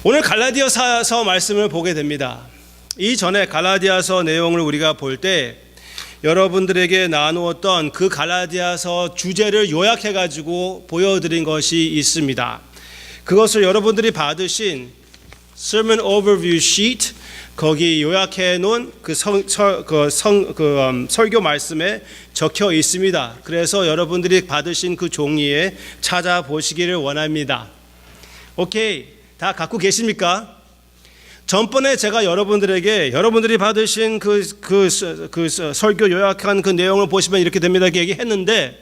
오늘 갈라디아서 말씀을 보게 됩니다. 이전에 갈라디아서 내용을 우리가 볼 때 여러분들에게 나누었던 그 갈라디아서 주제를 요약해가지고 보여드린 것이 있습니다. 그것을 여러분들이 받으신 Sermon Overview Sheet, 거기 요약해 놓은 설교 말씀에 적혀 있습니다. 그래서 여러분들이 받으신 그 종이에 찾아보시기를 원합니다. 오케이, 다 갖고 계십니까? 전번에 제가 여러분들이 받으신 그 설교 요약한 그 내용을 보시면 이렇게 됩니다. 이렇게 얘기했는데,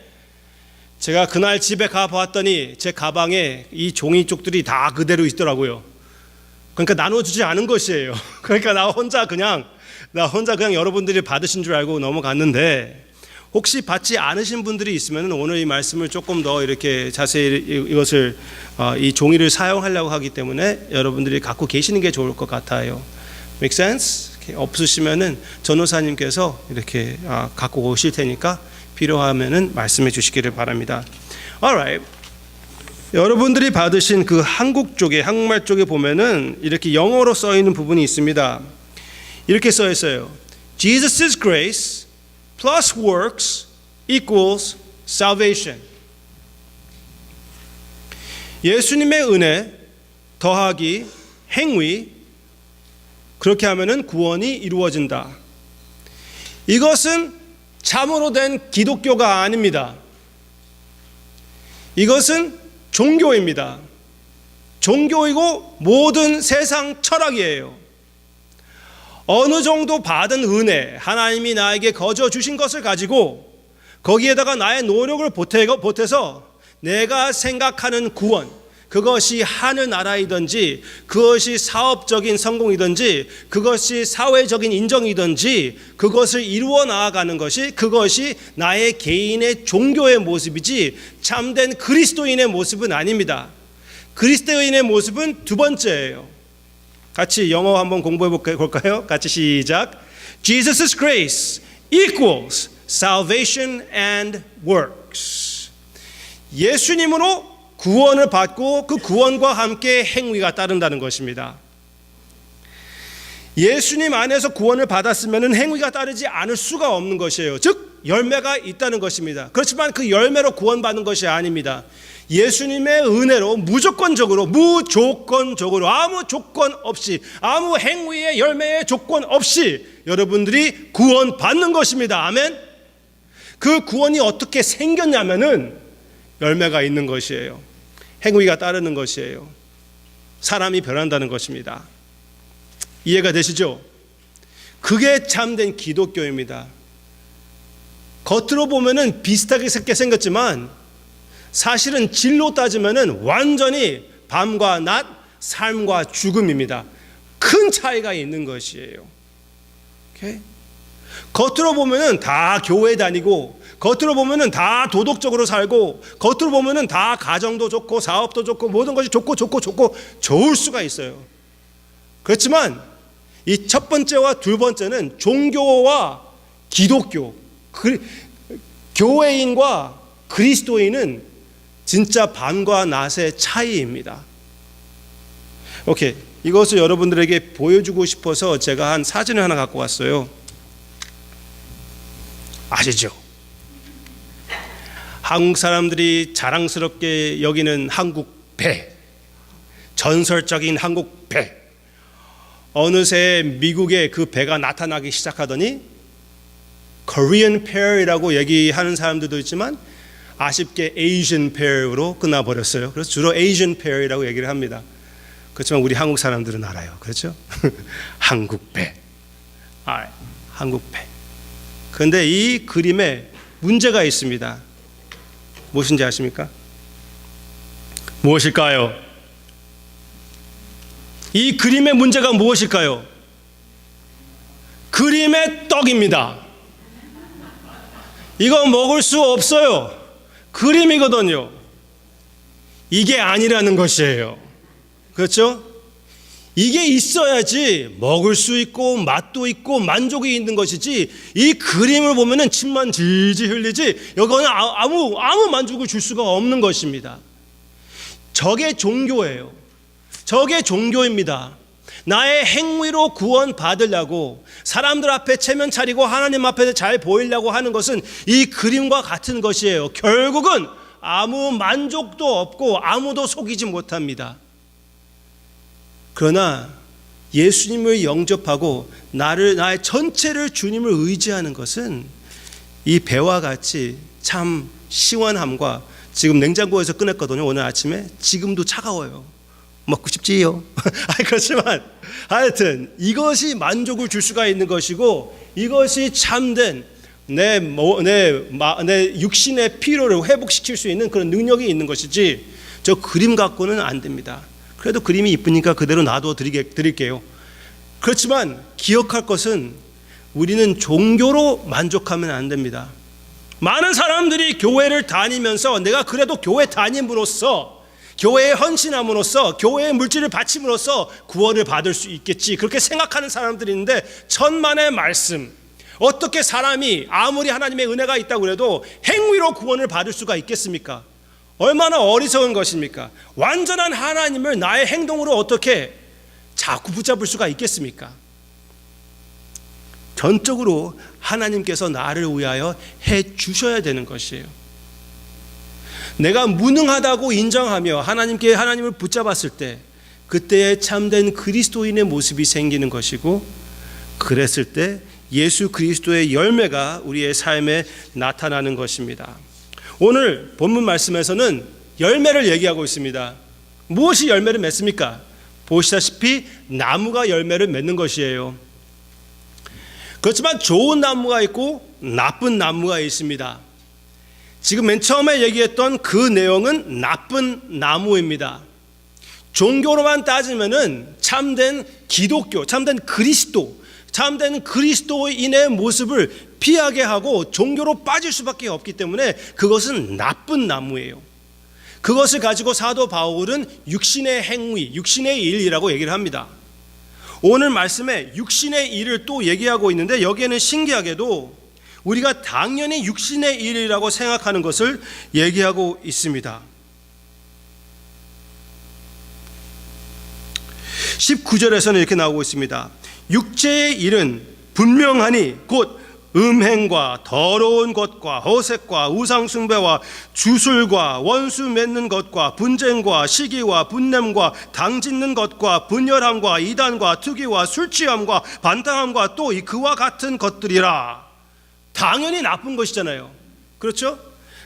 제가 그날 집에 가 봤더니 제 가방에 이 종이 쪽들이 다 그대로 있더라고요. 그러니까 나눠주지 않은 것이에요. 그러니까 나 혼자 그냥 여러분들이 받으신 줄 알고 넘어갔는데, 혹시 받지 않으신 분들이 있으면 오늘 이 말씀을 조금 더 이렇게 자세히 이것을 이 종이를 사용하려고 하기 때문에 여러분들이 갖고 계시는 게 좋을 것 같아요. Make sense? 없으시면은 전도사님께서 이렇게 갖고 오실 테니까 필요하면은 말씀해 주시기를 바랍니다. Alright. 여러분들이 받으신 그 한국말 쪽에 보면은 이렇게 영어로 써 있는 부분이 있습니다. 이렇게 써 있어요. Jesus' grace plus works equals salvation. 예수님의 은혜 더하기 행위, 그렇게 하면은 구원이 이루어진다. 이것은 참으로 된 기독교가 아닙니다. 이것은 종교입니다. 종교이고 모든 세상 철학이에요. 어느 정도 받은 은혜, 하나님이 나에게 거저 주신 것을 가지고 거기에다가 나의 노력을 보태서 내가 생각하는 구원, 그것이 하늘나라이든지 그것이 사업적인 성공이든지 그것이 사회적인 인정이든지 그것을 이루어 나아가는 것이, 그것이 나의 개인의 종교의 모습이지 참된 그리스도인의 모습은 아닙니다. 그리스도인의 모습은 두 번째예요. 같이 영어 한번 공부해 볼까요? 같이 시작. Jesus' grace equals salvation and works. 예수님으로 구원을 받고 그 구원과 함께 행위가 따른다는 것입니다. 예수님 안에서 구원을 받았으면 행위가 따르지 않을 수가 없는 것이에요. 즉 열매가 있다는 것입니다. 그렇지만 그 열매로 구원받는 것이 아닙니다. 예수님의 은혜로 무조건적으로 아무 조건 없이, 아무 행위의 열매의 조건 없이 여러분들이 구원받는 것입니다. 아멘. 그 구원이 어떻게 생겼냐면은 열매가 있는 것이에요. 행위가 따르는 것이에요. 사람이 변한다는 것입니다. 이해가 되시죠? 그게 참된 기독교입니다. 겉으로 보면은 비슷하게 생겼지만 사실은 질로 따지면은 완전히 밤과 낮, 삶과 죽음입니다. 큰 차이가 있는 것이에요. 오케이? 겉으로 보면은 다 교회 다니고, 겉으로 보면은 다 도덕적으로 살고, 겉으로 보면은 다 가정도 좋고 사업도 좋고 모든 것이 좋고 좋을 수가 있어요. 그렇지만 이 첫 번째와 두 번째는 종교와 기독교, 교회인과 그리스도인은 진짜 밤과 낮의 차이입니다. 오케이, 이것을 여러분들에게 보여주고 싶어서 제가 한 사진을 하나 갖고 왔어요. 아시죠? 한국 사람들이 자랑스럽게 여기는 한국 배, 전설적인 한국 배. 어느새 미국에 그 배가 나타나기 시작하더니 Korean Pear이라고 얘기하는 사람들도 있지만 아쉽게 Asian Pear로 끝나버렸어요. 그래서 주로 Asian Pear이라고 얘기를 합니다. 그렇지만 우리 한국 사람들은 알아요. 그렇죠? 한국 배. 한국 배. 그런데 이 그림에 문제가 있습니다. 무엇인지 아십니까? 무엇일까요? 이 그림의 문제가 무엇일까요? 그림의 떡입니다. 이거 먹을 수 없어요. 그림이거든요. 이게 아니라는 것이에요. 그렇죠? 이게 있어야지 먹을 수 있고 맛도 있고 만족이 있는 것이지, 이 그림을 보면은 침만 질질 흘리지 이거는 아무 만족을 줄 수가 없는 것입니다. 저게 종교예요. 저게 종교입니다. 나의 행위로 구원 받으려고 사람들 앞에 체면 차리고 하나님 앞에 잘 보이려고 하는 것은 이 그림과 같은 것이에요. 결국은 아무 만족도 없고 아무도 속이지 못합니다. 그러나 예수님을 영접하고 나의 전체를 주님을 의지하는 것은 이 배와 같이 참 시원함과, 지금 냉장고에서 꺼냈거든요. 오늘 아침에. 지금도 차가워요. 먹고 싶지요. 그렇지만 하여튼 이것이 만족을 줄 수가 있는 것이고, 이것이 참된 내 육신의 피로를 회복시킬 수 있는 그런 능력이 있는 것이지, 저 그림 갖고는 안 됩니다. 그래도 그림이 이쁘니까 그대로 놔둬 드릴게요. 그렇지만 기억할 것은 우리는 종교로 만족하면 안 됩니다. 많은 사람들이 교회를 다니면서 내가 그래도 교회 다님으로써, 교회에 헌신함으로써, 교회의 물질을 바침으로써 구원을 받을 수 있겠지, 그렇게 생각하는 사람들이 있는데, 천만의 말씀, 어떻게 사람이 아무리 하나님의 은혜가 있다고 해도 행위로 구원을 받을 수가 있겠습니까? 얼마나 어리석은 것입니까? 완전한 하나님을 나의 행동으로 어떻게 자꾸 붙잡을 수가 있겠습니까? 전적으로 하나님께서 나를 위하여 해 주셔야 되는 것이에요. 내가 무능하다고 인정하며 하나님을 붙잡았을 때, 그때의 참된 그리스도인의 모습이 생기는 것이고, 그랬을 때 예수 그리스도의 열매가 우리의 삶에 나타나는 것입니다. 오늘 본문 말씀에서는 열매를 얘기하고 있습니다. 무엇이 열매를 맺습니까? 보시다시피 나무가 열매를 맺는 것이에요. 그렇지만 좋은 나무가 있고 나쁜 나무가 있습니다. 지금 맨 처음에 얘기했던 그 내용은 나쁜 나무입니다. 종교로만 따지면은 참된 기독교, 참된 그리스도인의 모습을 피하게 하고 종교로 빠질 수밖에 없기 때문에 그것은 나쁜 나무예요. 그것을 가지고 사도 바울은 육신의 행위, 육신의 일이라고 얘기를 합니다. 오늘 말씀에 육신의 일을 또 얘기하고 있는데, 여기에는 신기하게도 우리가 당연히 육신의 일이라고 생각하는 것을 얘기하고 있습니다. 19절에서는 이렇게 나오고 있습니다. 육체의 일은 분명하니 곧 음행과 더러운 것과 허색과 우상숭배와 주술과 원수 맺는 것과 분쟁과 시기와 분냄과 당짓는 것과 분열함과 이단과 투기와 술취함과 반탕함과 또 그와 같은 것들이라. 당연히 나쁜 것이잖아요. 그렇죠?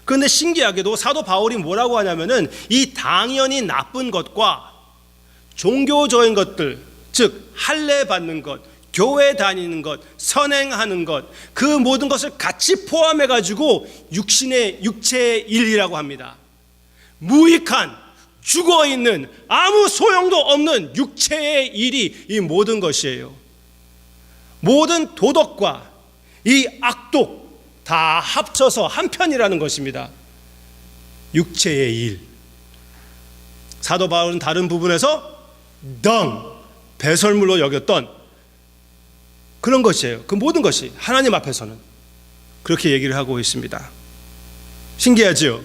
그런데 신기하게도 사도 바울이 뭐라고 하냐면은 이 당연히 나쁜 것과 종교적인 것들, 즉 할례 받는 것, 교회 다니는 것, 선행하는 것, 그 모든 것을 같이 포함해 가지고 육체의 일이라고 합니다. 무익한, 죽어있는, 아무 소용도 없는 육체의 일이 이 모든 것이에요. 모든 도덕과 이 악독 다 합쳐서 한편이라는 것입니다. 육체의 일. 사도 바울은 다른 부분에서 배설물로 여겼던 그런 것이에요. 그 모든 것이 하나님 앞에서는 그렇게 얘기를 하고 있습니다. 신기하죠?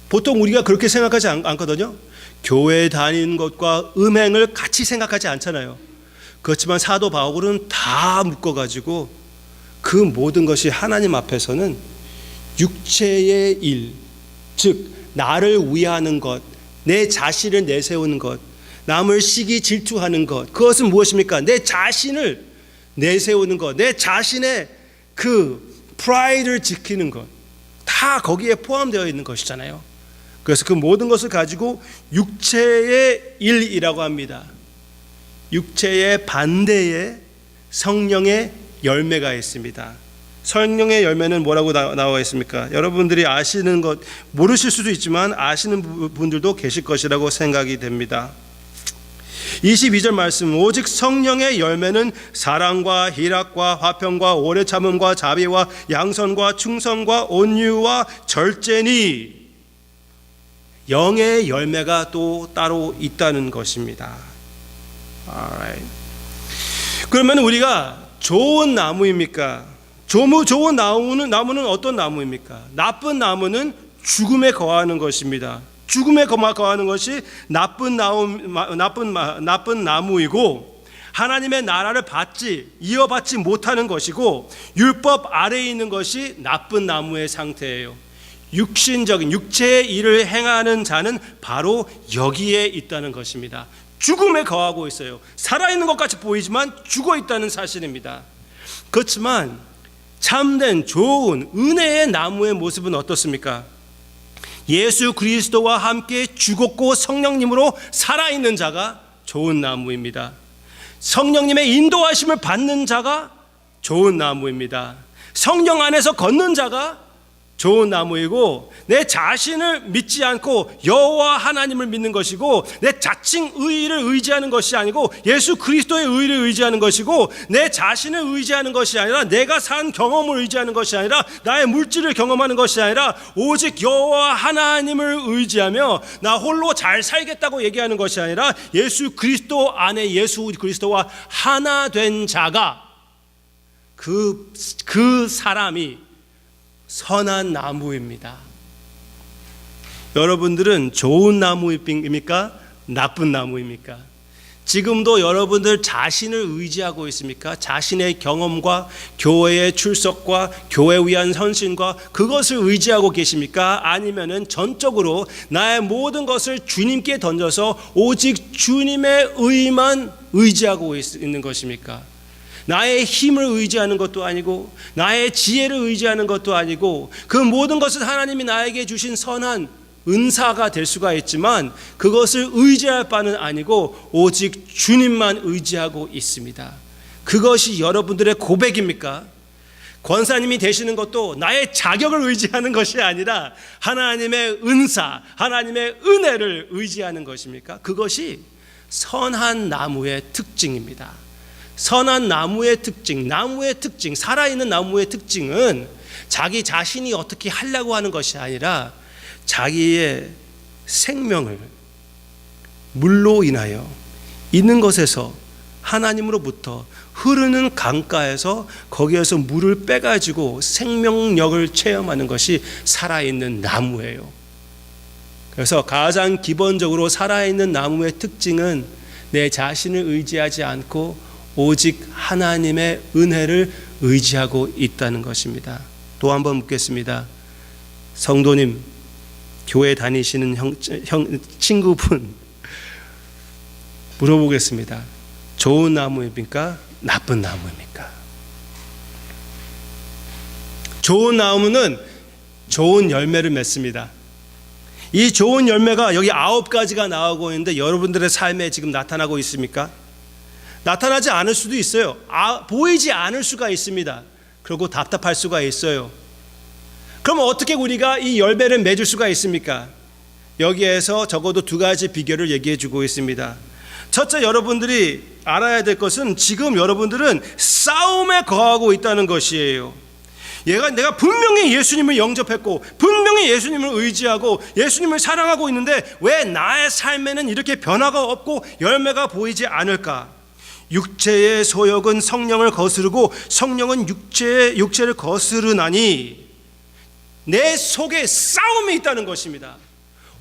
보통 우리가 그렇게 생각하지 않거든요. 교회에 다니는 것과 음행을 같이 생각하지 않잖아요. 그렇지만 사도 바울은 다 묶어가지고 그 모든 것이 하나님 앞에서는 육체의 일, 즉 나를 위하는 것, 내 자신을 내세우는 것, 남을 시기 질투하는 것, 그것은 무엇입니까? 내 자신을 내세우는 것, 내 자신의 그 프라이드를 지키는 것, 다 거기에 포함되어 있는 것이잖아요. 그래서 그 모든 것을 가지고 육체의 일이라고 합니다. 육체의 반대에 성령의 열매가 있습니다. 성령의 열매는 뭐라고 나와 있습니까? 여러분들이 아시는 것, 모르실 수도 있지만 아시는 분들도 계실 것이라고 생각이 됩니다. 22절 말씀, 오직 성령의 열매는 사랑과 희락과 화평과 오래 참음과 자비와 양선과 충성과 온유와 절제니, 영의 열매가 또 따로 있다는 것입니다. Alright. 그러면 우리가 좋은 나무입니까? 좋은 나무는 어떤 나무입니까? 나쁜 나무는 죽음에 거하는 것입니다. 죽음에 거하는 것이 나쁜 나무이고 하나님의 나라를 이어받지 못하는 것이고 율법 아래에 있는 것이 나쁜 나무의 상태예요. 육신적인 육체의 일을 행하는 자는 바로 여기에 있다는 것입니다. 죽음에 거하고 있어요. 살아있는 것 같이 보이지만 죽어 있다는 사실입니다. 그렇지만 참된 좋은 은혜의 나무의 모습은 어떻습니까? 예수 그리스도와 함께 죽었고 성령님으로 살아있는 자가 좋은 나무입니다. 성령님의 인도하심을 받는 자가 좋은 나무입니다. 성령 안에서 걷는 자가 좋은 나무이고 내 자신을 믿지 않고 여호와 하나님을 믿는 것이고 내 자칭 의의를 의지하는 것이 아니고 예수 그리스도의 의의를 의지하는 것이고 내 자신을 의지하는 것이 아니라 내가 산 경험을 의지하는 것이 아니라 나의 물질을 경험하는 것이 아니라 오직 여호와 하나님을 의지하며 나 홀로 잘 살겠다고 얘기하는 것이 아니라 예수 그리스도 안에 예수 그리스도와 하나 된 자가 그 사람이 선한 나무입니다. 여러분들은 좋은 나무입니까? 나쁜 나무입니까? 지금도 여러분들 자신을 의지하고 있습니까? 자신의 경험과 교회의 출석과 교회 위한 헌신과 그것을 의지하고 계십니까? 아니면은 전적으로 나의 모든 것을 주님께 던져서 오직 주님의 의만 의지하고 있는 것입니까? 나의 힘을 의지하는 것도 아니고 나의 지혜를 의지하는 것도 아니고 그 모든 것은 하나님이 나에게 주신 선한 은사가 될 수가 있지만 그것을 의지할 바는 아니고 오직 주님만 의지하고 있습니다. 그것이 여러분들의 고백입니까? 권사님이 되시는 것도 나의 자격을 의지하는 것이 아니라 하나님의 은사, 하나님의 은혜를 의지하는 것입니까? 그것이 선한 나무의 특징입니다. 선한 나무의 특징, 살아있는 나무의 특징은 자기 자신이 어떻게 하려고 하는 것이 아니라 자기의 생명을 물로 인하여 있는 것에서 하나님으로부터 흐르는 강가에서 거기에서 물을 빼가지고 생명력을 체험하는 것이 살아있는 나무예요. 그래서 가장 기본적으로 살아있는 나무의 특징은 내 자신을 의지하지 않고 오직 하나님의 은혜를 의지하고 있다는 것입니다. 또 한 번 묻겠습니다. 성도님, 교회 다니시는 친구분 물어보겠습니다. 좋은 나무입니까? 나쁜 나무입니까? 좋은 나무는 좋은 열매를 맺습니다. 이 좋은 열매가 여기 9가지가 나오고 있는데 여러분들의 삶에 지금 나타나고 있습니까? 나타나지 않을 수도 있어요. 보이지 않을 수가 있습니다. 그리고 답답할 수가 있어요. 그럼 어떻게 우리가 이 열매를 맺을 수가 있습니까? 여기에서 적어도 2가지 비결을 얘기해 주고 있습니다. 첫째, 여러분들이 알아야 될 것은 지금 여러분들은 싸움에 거하고 있다는 것이에요. 내가 분명히 예수님을 영접했고 분명히 예수님을 의지하고 예수님을 사랑하고 있는데 왜 나의 삶에는 이렇게 변화가 없고 열매가 보이지 않을까? 육체의 소욕은 성령을 거스르고 성령은 육체를 거스르나니 내 속에 싸움이 있다는 것입니다.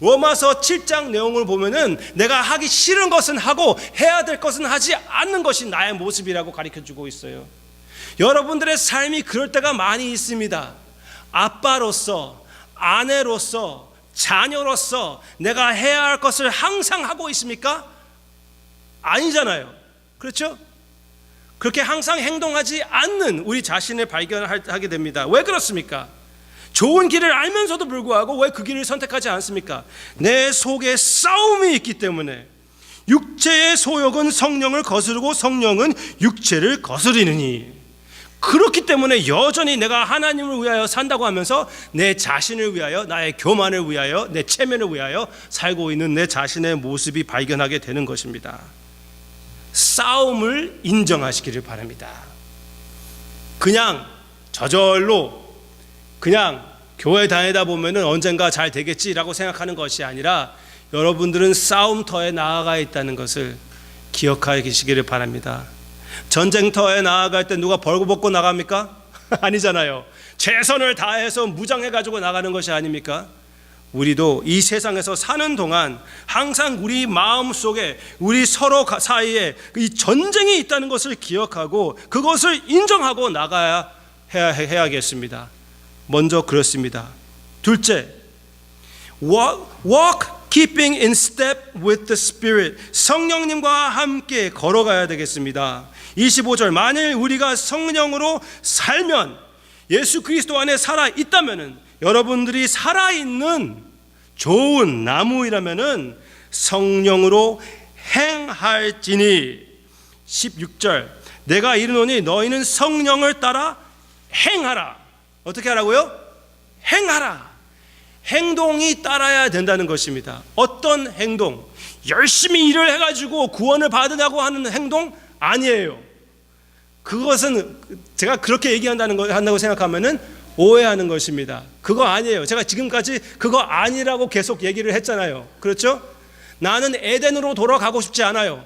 로마서 7장 내용을 보면은 내가 하기 싫은 것은 하고 해야 될 것은 하지 않는 것이 나의 모습이라고 가르쳐주고 있어요. 여러분들의 삶이 그럴 때가 많이 있습니다. 아빠로서, 아내로서, 자녀로서 내가 해야 할 것을 항상 하고 있습니까? 아니잖아요. 그렇죠? 그렇게 항상 행동하지 않는 우리 자신을 발견하게 됩니다. 왜 그렇습니까? 좋은 길을 알면서도 불구하고 왜 그 길을 선택하지 않습니까? 내 속에 싸움이 있기 때문에. 육체의 소욕은 성령을 거스르고 성령은 육체를 거스리느니. 그렇기 때문에 여전히 내가 하나님을 위하여 산다고 하면서 내 자신을 위하여, 나의 교만을 위하여, 내 체면을 위하여 살고 있는 내 자신의 모습이 발견하게 되는 것입니다. 싸움을 인정하시기를 바랍니다. 그냥 저절로 그냥 교회 다니다 보면은 언젠가 잘 되겠지라고 생각하는 것이 아니라 여러분들은 싸움터에 나아가 있다는 것을 기억하시기를 바랍니다. 전쟁터에 나아갈 때 누가 벌거벗고 나갑니까? 아니잖아요. 최선을 다해서 무장해가지고 나가는 것이 아닙니까? 우리도 이 세상에서 사는 동안 항상 우리 마음속에 우리 서로 사이에 이 전쟁이 있다는 것을 기억하고 그것을 인정하고 나가야 해야겠습니다. 먼저 그렇습니다. 둘째, walk keeping in step with the Spirit. 성령님과 함께 걸어가야 되겠습니다. 25절, 만일 우리가 성령으로 살면, 예수 그리스도 안에 살아있다면, 여러분들이 살아있는 좋은 나무이라면 성령으로 행할지니. 16절, 내가 이르노니 너희는 성령을 따라 행하라. 어떻게 하라고요? 행하라. 행동이 따라야 된다는 것입니다. 어떤 행동? 열심히 일을 해가지고 구원을 받으려고 하는 행동 아니에요. 그것은 제가 그렇게 한다고 생각하면은 오해하는 것입니다. 그거 아니에요. 제가 지금까지 그거 아니라고 계속 얘기를 했잖아요. 그렇죠? 나는 에덴으로 돌아가고 싶지 않아요.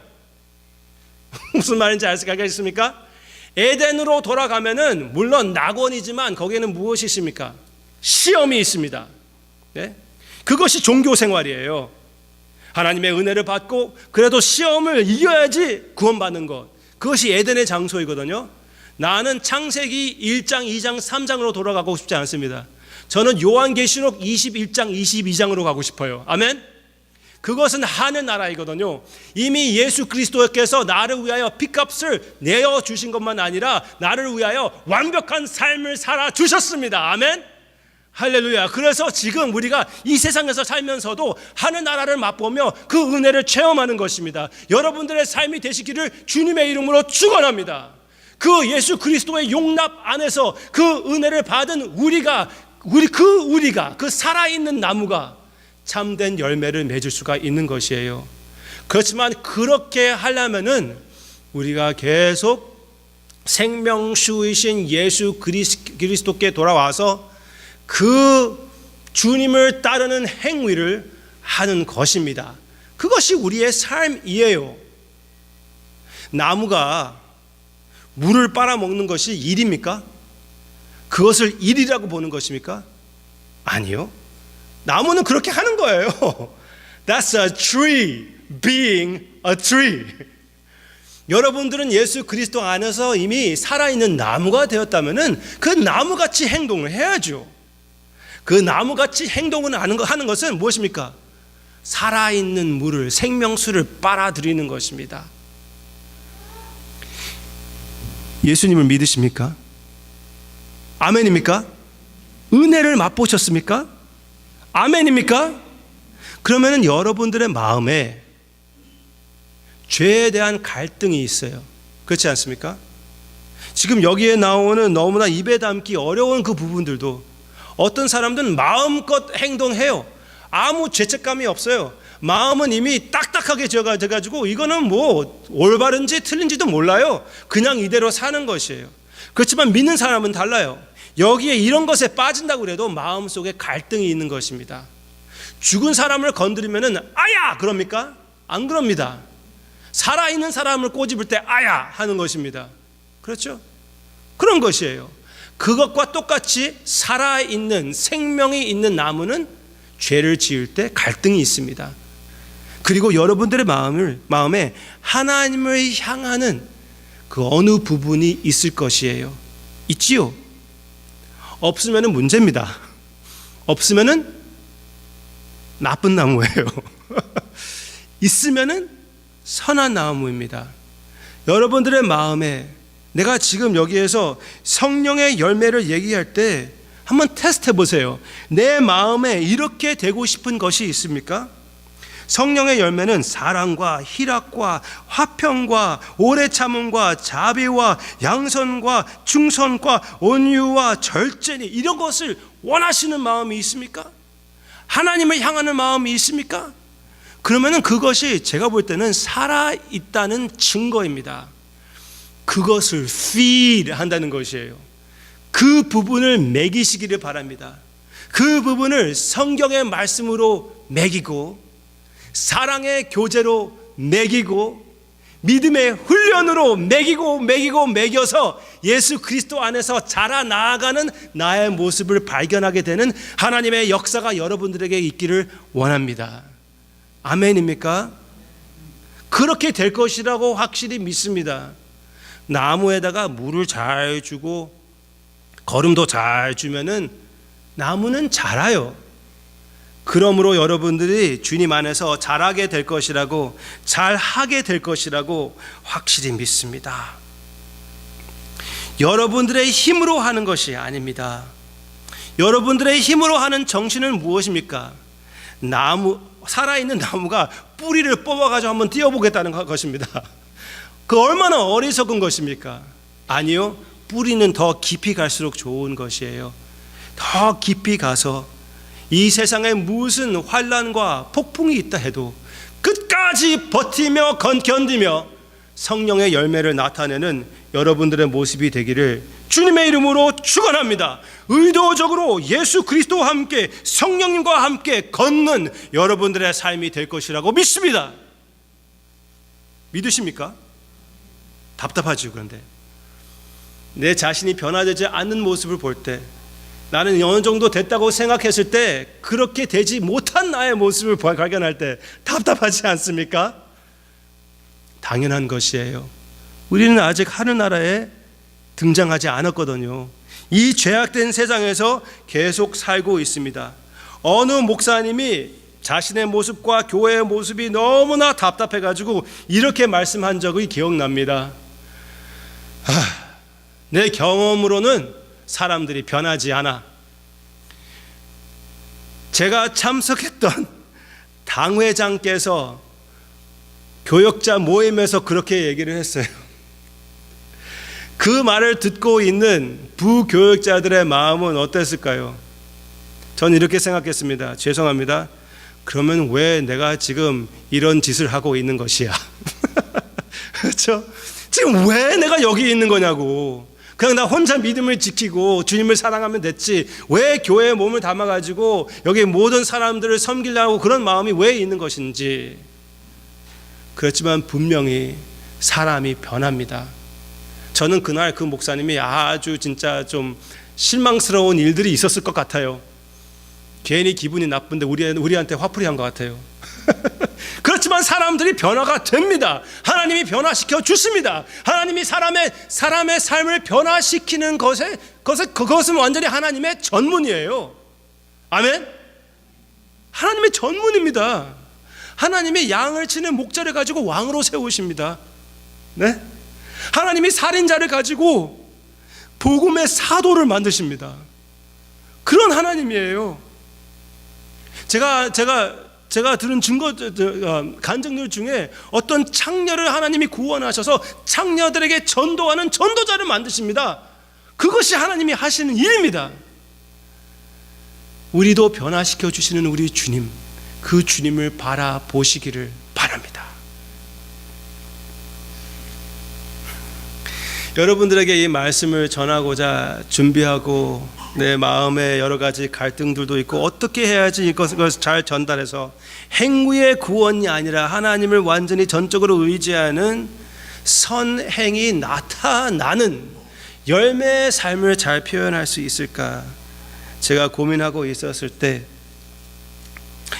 무슨 말인지 알겠습니까? 에덴으로 돌아가면은 물론 낙원이지만 거기에는 무엇이 있습니까? 시험이 있습니다. 네? 그것이 종교 생활이에요. 하나님의 은혜를 받고 그래도 시험을 이겨야지 구원받는 것. 그것이 에덴의 장소이거든요. 나는 창세기 1장, 2장, 3장으로 돌아가고 싶지 않습니다. 저는 요한계시록 21장, 22장으로 가고 싶어요. 아멘? 그것은 하늘 나라이거든요. 이미 예수 그리스도께서 나를 위하여 핏값을 내어주신 것만 아니라 나를 위하여 완벽한 삶을 살아주셨습니다. 아멘? 할렐루야. 그래서 지금 우리가 이 세상에서 살면서도 하늘 나라를 맛보며 그 은혜를 체험하는 것입니다. 여러분들의 삶이 되시기를 주님의 이름으로 축원합니다. 그 예수 그리스도의 용납 안에서 그 은혜를 받은 우리가 그 살아있는 나무가 참된 열매를 맺을 수가 있는 것이에요. 그렇지만 그렇게 하려면은 우리가 계속 생명수이신 예수 그리스도께 돌아와서 그 주님을 따르는 행위를 하는 것입니다. 그것이 우리의 삶이에요. 나무가 물을 빨아먹는 것이 일입니까? 그것을 일이라고 보는 것입니까? 아니요. 나무는 그렇게 하는 거예요. That's a tree being a tree. 여러분들은 예수 그리스도 안에서 이미 살아있는 나무가 되었다면 그 나무같이 행동을 해야죠. 그 나무같이 행동을 하는 것은 무엇입니까? 살아있는 물을, 생명수를 빨아들이는 것입니다. 예수님을 믿으십니까? 아멘입니까? 은혜를 맛보셨습니까? 아멘입니까? 그러면 여러분들의 마음에 죄에 대한 갈등이 있어요. 그렇지 않습니까? 지금 여기에 나오는 너무나 입에 담기 어려운 그 부분들도 어떤 사람들은 마음껏 행동해요. 아무 죄책감이 없어요. 마음은 이미 딱딱하게 돼가지고 이거는 뭐 올바른지 틀린지도 몰라요. 그냥 이대로 사는 것이에요. 그렇지만 믿는 사람은 달라요. 여기에 이런 것에 빠진다고 해도 마음속에 갈등이 있는 것입니다. 죽은 사람을 건드리면은 아야 그럽니까? 안 그럽니다. 살아있는 사람을 꼬집을 때 아야 하는 것입니다. 그렇죠? 그런 것이에요. 그것과 똑같이 살아있는 생명이 있는 나무는 죄를 지을 때 갈등이 있습니다. 그리고 여러분들의 마음에 하나님을 향하는 그 어느 부분이 있을 것이에요. 있지요? 없으면 문제입니다. 없으면 나쁜 나무예요. 있으면 선한 나무입니다. 여러분들의 마음에 내가 지금 여기에서 성령의 열매를 얘기할 때 한번 테스트 해보세요. 내 마음에 이렇게 되고 싶은 것이 있습니까? 성령의 열매는 사랑과 희락과 화평과 오래 참음과 자비와 양선과 충성과 온유와 절제니 이런 것을 원하시는 마음이 있습니까? 하나님을 향하는 마음이 있습니까? 그러면은 그것이 제가 볼 때는 살아있다는 증거입니다. 그것을 feed 한다는 것이에요. 그 부분을 먹이시기를 바랍니다. 그 부분을 성경의 말씀으로 먹이고 사랑의 교제로 먹이고 믿음의 훈련 훈련으로 먹여서 예수 그리스도 안에서 자라나아가는 나의 모습을 발견하게 되는 하나님의 역사가 여러분들에게 있기를 원합니다. 아멘입니까? 그렇게 될 것이라고 확실히 믿습니다. 나무에다가 물을 잘 주고 거름도 잘 주면은 나무는 자라요. 그러므로 여러분들이 주님 안에서 잘하게 될 것이라고, 잘하게 될 것이라고 확실히 믿습니다. 여러분들의 힘으로 하는 것이 아닙니다. 여러분들의 힘으로 하는 정신은 무엇입니까? 살아있는 나무가 뿌리를 뽑아가지고 한번 띄워보겠다는 것입니다. 그 얼마나 어리석은 것입니까? 아니요, 뿌리는 더 깊이 갈수록 좋은 것이에요. 더 깊이 가서 이 세상에 무슨 환난과 폭풍이 있다 해도 끝까지 버티며 견디며 성령의 열매를 나타내는 여러분들의 모습이 되기를 주님의 이름으로 축원합니다. 의도적으로 예수 그리스도와 함께 성령님과 함께 걷는 여러분들의 삶이 될 것이라고 믿습니다. 믿으십니까? 답답하죠. 그런데 내 자신이 변화되지 않는 모습을 볼 때, 나는 어느 정도 됐다고 생각했을 때 그렇게 되지 못한 나의 모습을 발견할 때 답답하지 않습니까? 당연한 것이에요. 우리는 아직 하늘나라에 등장하지 않았거든요. 이 죄악된 세상에서 계속 살고 있습니다. 어느 목사님이 자신의 모습과 교회의 모습이 너무나 답답해가지고 이렇게 말씀한 적이 기억납니다. 내 경험으로는 사람들이 변하지 않아. 제가 참석했던 당회장께서 교역자 모임에서 그렇게 얘기를 했어요. 그 말을 듣고 있는 부교역자들의 마음은 어땠을까요? 전 이렇게 생각했습니다. 죄송합니다. 그러면 왜 내가 지금 이런 짓을 하고 있는 것이야? 그렇죠? 지금 왜 내가 여기 있는 거냐고. 그냥 나 혼자 믿음을 지키고 주님을 사랑하면 됐지, 왜 교회에 몸을 담아가지고 여기 모든 사람들을 섬기려고 그런 마음이 왜 있는 것인지. 그렇지만 분명히 사람이 변합니다. 저는 그날 그 목사님이 아주 진짜 좀 실망스러운 일들이 있었을 것 같아요. 괜히 기분이 나쁜데 우리한테 화풀이 한 것 같아요. 그렇지만 사람들이 변화가 됩니다. 하나님이 변화시켜 주십니다. 하나님이 사람의 삶을 변화시키는 그것은 완전히 하나님의 전문이에요. 아멘? 하나님의 전문입니다. 하나님이 양을 치는 목자를 가지고 왕으로 세우십니다. 네? 하나님이 살인자를 가지고 복음의 사도를 만드십니다. 그런 하나님이에요. 제가 들은 간증들 중에 어떤 창녀를 하나님이 구원하셔서 창녀들에게 전도하는 전도자를 만드십니다. 그것이 하나님이 하시는 일입니다. 우리도 변화시켜 주시는 우리 주님, 그 주님을 바라보시기를 바랍니다. 여러분들에게 이 말씀을 전하고자 준비하고 내 마음에 여러 가지 갈등들도 있고 어떻게 해야지 이것을 잘 전달해서 행위의 구원이 아니라 하나님을 완전히 전적으로 의지하는 선행이 나타나는 열매의 삶을 잘 표현할 수 있을까 제가 고민하고 있었을 때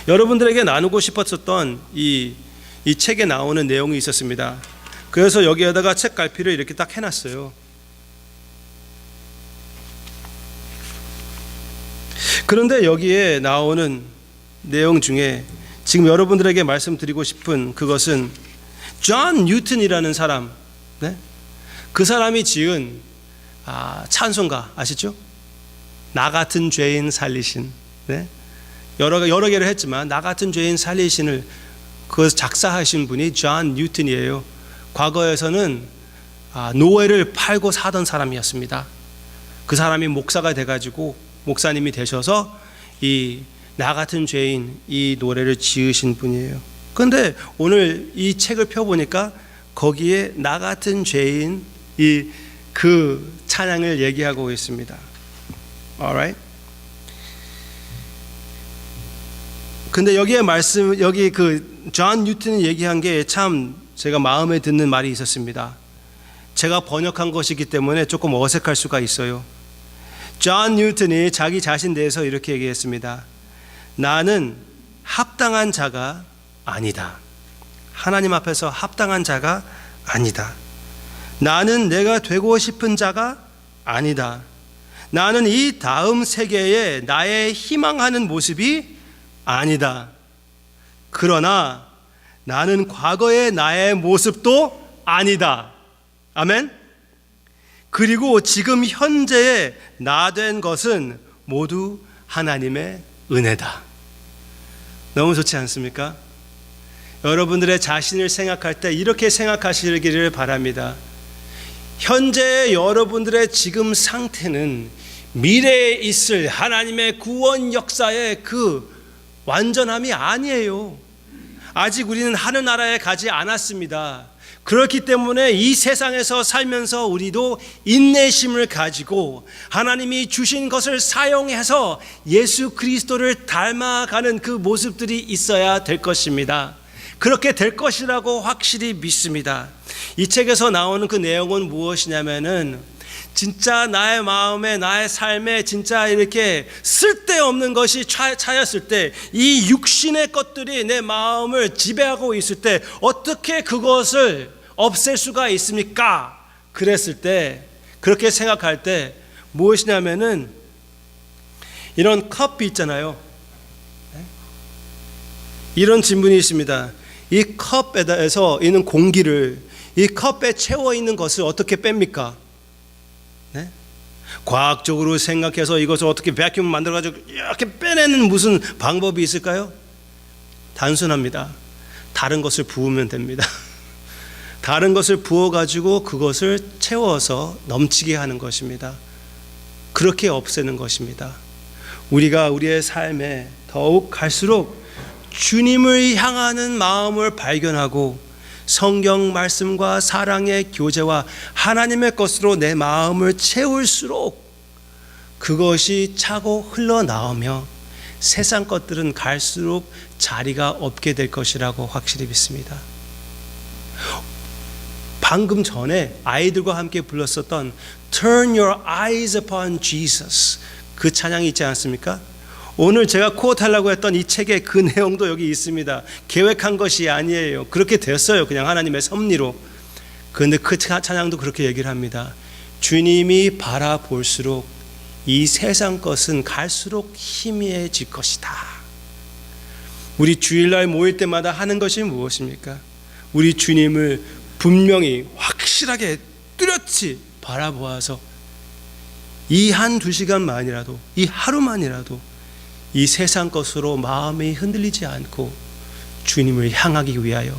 여러분들에게 나누고 싶었었던 이 책에 나오는 내용이 있었습니다. 그래서 여기에다가 책 갈피를 이렇게 딱 해놨어요. 그런데 여기에 나오는 내용 중에 지금 여러분들에게 말씀드리고 싶은 그것은 존 뉴턴이라는 사람, 네? 그 사람이 지은 찬송가 아시죠? 나 같은 죄인 살리신, 네? 여러 개를 했지만 나 같은 죄인 살리신을 그 작사하신 분이 존 뉴턴이에요. 과거에서는 노예를 팔고 사던 사람이었습니다. 그 사람이 목사가 돼가지고 목사님이 되셔서 이 나 같은 죄인 이 노래를 지으신 분이에요. 그런데 오늘 이 책을 펴보니까 거기에 나 같은 죄인 그 찬양을 얘기하고 있습니다. Alright? 근데 여기 그 존 뉴턴이 얘기한 게 참 제가 마음에 드는 말이 있었습니다. 제가 번역한 것이기 때문에 조금 어색할 수가 있어요. 존 뉴턴이 자기 자신 대해서 이렇게 얘기했습니다. 나는 합당한 자가 아니다. 하나님 앞에서 합당한 자가 아니다. 나는 내가 되고 싶은 자가 아니다. 나는 이 다음 세계에 나의 희망하는 모습이 아니다. 그러나 나는 과거의 나의 모습도 아니다. 아멘. 그리고 지금 현재의 나 된 것은 모두 하나님의 은혜다. 너무 좋지 않습니까? 여러분들의 자신을 생각할 때 이렇게 생각하시기를 바랍니다. 현재 여러분들의 지금 상태는 미래에 있을 하나님의 구원 역사의 그 완전함이 아니에요. 아직 우리는 하늘나라에 가지 않았습니다. 그렇기 때문에 이 세상에서 살면서 우리도 인내심을 가지고 하나님이 주신 것을 사용해서 예수 그리스도를 닮아가는 그 모습들이 있어야 될 것입니다. 그렇게 될 것이라고 확실히 믿습니다. 이 책에서 나오는 그 내용은 무엇이냐면은 진짜 나의 마음에 나의 삶에 진짜 이렇게 쓸데없는 것이 차였을 때, 이 육신의 것들이 내 마음을 지배하고 있을 때 어떻게 그것을 없앨 수가 있습니까? 그랬을 때, 그렇게 생각할 때 무엇이냐면은 이런 컵이 있잖아요. 이런 질문이 있습니다. 이 컵에서 있는 공기를 이 컵에 채워 있는 것을 어떻게 뺍니까? 네? 과학적으로 생각해서 이것을 어떻게 베큐um 만들어가지고 이렇게 빼내는 무슨 방법이 있을까요? 단순합니다. 다른 것을 부으면 됩니다. 다른 것을 부어가지고 그것을 채워서 넘치게 하는 것입니다. 그렇게 없애는 것입니다. 우리가 우리의 삶에 더욱 갈수록 주님을 향하는 마음을 발견하고 성경 말씀과 사랑의 교제와 하나님의 것으로 내 마음을 채울수록 그것이 차고 흘러나오며 세상 것들은 갈수록 자리가 없게 될 것이라고 확실히 믿습니다. 방금 전에 아이들과 함께 불렀었던 Turn your eyes upon Jesus, 그 찬양이 있지 않습니까? 오늘 제가 코트하려고 했던 이 책의 그 내용도 여기 있습니다. 계획한 것이 아니에요. 그렇게 됐어요. 그냥 하나님의 섭리로. 그런데 그 찬양도 그렇게 얘기를 합니다. 주님이 바라볼수록 이 세상 것은 갈수록 희미해질 것이다. 우리 주일날 모일 때마다 하는 것이 무엇입니까? 우리 주님을 분명히 확실하게 뚜렷이 바라보아서 이 한두 시간만이라도, 이 하루만이라도 이 세상 것으로 마음이 흔들리지 않고 주님을 향하기 위하여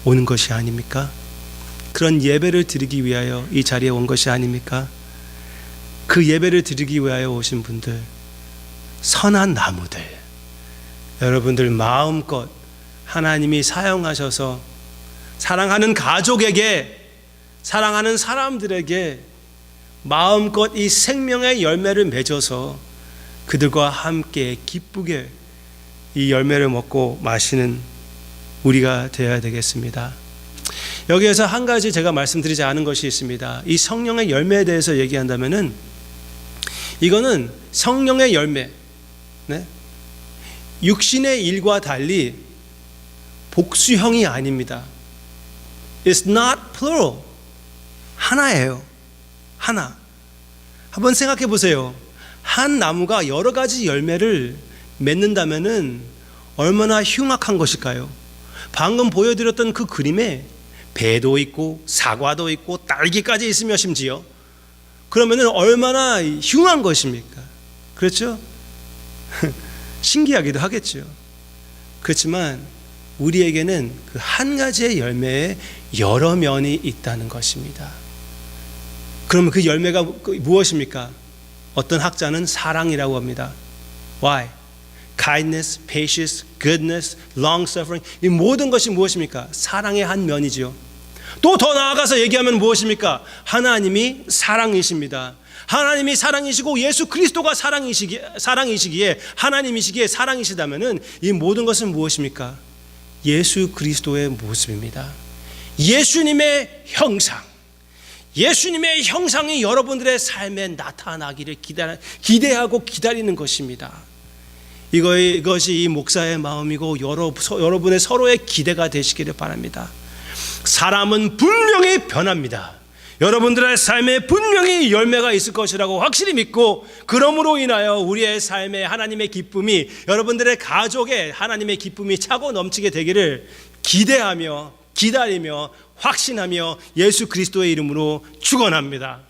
오는 것이 아닙니까? 그런 예배를 드리기 위하여 이 자리에 온 것이 아닙니까? 그 예배를 드리기 위하여 오신 분들, 선한 나무들, 여러분들 마음껏 하나님이 사용하셔서 사랑하는 가족에게, 사랑하는 사람들에게 마음껏 이 생명의 열매를 맺어서 그들과 함께 기쁘게 이 열매를 먹고 마시는 우리가 되어야 되겠습니다. 여기에서 한 가지 제가 말씀드리지 않은 것이 있습니다. 이 성령의 열매에 대해서 얘기한다면은 이거는 성령의 열매, 네? 육신의 일과 달리 복수형이 아닙니다. It's not plural. 하나예요. 하나. 한번 생각해 보세요. 한 나무가 여러 가지 열매를 맺는다면은 얼마나 흉악한 것일까요? 방금 보여드렸던 그 그림에 배도 있고 사과도 있고 딸기까지 있으며 심지어 그러면은 얼마나 흉한 것입니까? 그렇죠? 신기하기도 하겠죠. 그렇지만 우리에게는 그 한 가지의 열매에 여러 면이 있다는 것입니다. 그러면 그 열매가 무엇입니까? 어떤 학자는 사랑이라고 합니다. Why? Kindness, patience, goodness, long-suffering, 이 모든 것이 무엇입니까? 사랑의 한 면이지요. 또 더 나아가서 얘기하면 무엇입니까? 하나님이 사랑이십니다. 하나님이 사랑이시고 예수 그리스도가 사랑이시기에 하나님이시기에 사랑이시다면은 이 모든 것은 무엇입니까? 예수 그리스도의 모습입니다. 예수님의 형상, 예수님의 형상이 여러분들의 삶에 나타나기를 기대하고 기다리는 것입니다. 이것이 이 목사의 마음이고 여러분의 서로의 기대가 되시기를 바랍니다. 사람은 분명히 변합니다. 여러분들의 삶에 분명히 열매가 있을 것이라고 확실히 믿고, 그러므로 인하여 우리의 삶에 하나님의 기쁨이, 여러분들의 가족에 하나님의 기쁨이 차고 넘치게 되기를 기대하며 기다리며 확신하며 예수 그리스도의 이름으로 축원합니다.